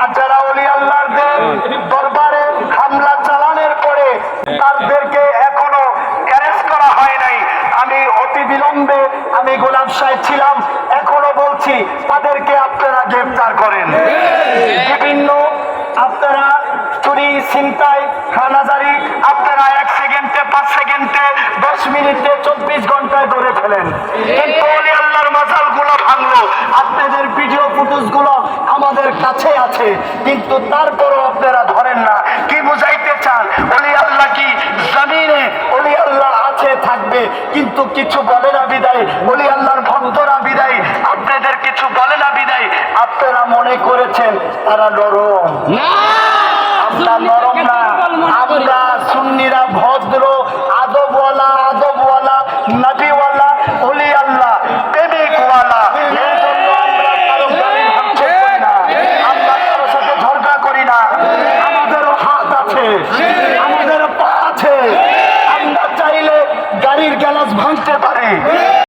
আর যারা ওলি আল্লাহদের দরবারে হামলা চালানোর পরে তাদেরকে এখনো অ্যারেস্ট করা হয় নাই, আমি অতি বিলম্বে আমি গোলাম সাহেব ছিলাম, এখনো বলছি তাদেরকে আপনারা গ্রেফতার করেন। বিভিন্ন আপনারা চুরি, ছিনতাই, হানাজারি আপনারা 1 সেকেন্ডে, 5 সেকেন্ডে, 10 মিনিটে, 24 ঘন্টায় ধরে ফেলেন, কিন্তু ওলি আল্লাহর মাজারগুলো ভাঙলো। আপনাদের ভিডিও ফুটেজগুলো আমাদের কাছে আছে, কিন্তু তারপরও আপনারা ধরেন না। কি বুঝাইতে চান? ওলি আল্লাহ কি জমিনে ওলি আল্লাহ আছে, থাকবে, কিন্তু কিছু বলে না বিদায়, ওলি আল্লাহর ভক্তরা বিদায় আপনাদের কিছু বলে না বিদায় আপনারা মনে করেছেন তারা নরম। আমরা নরম না, আমরা সুন্নিরা ভদ্র, আদবওয়ালা, নবীওয়ালা, ওলি আল্লাহ, প্রেমিকওয়ালা। এর জন্য আমরা কারো গাড়ি ভাঙচুর করি না, আমরা কারোর সাথে ঝগড়া করি না। আমাদেরও হাত আছে, আমাদেরও পা আছে, আমরা চাইলে গাড়ির গ্যালাস ভাঙতে পারি।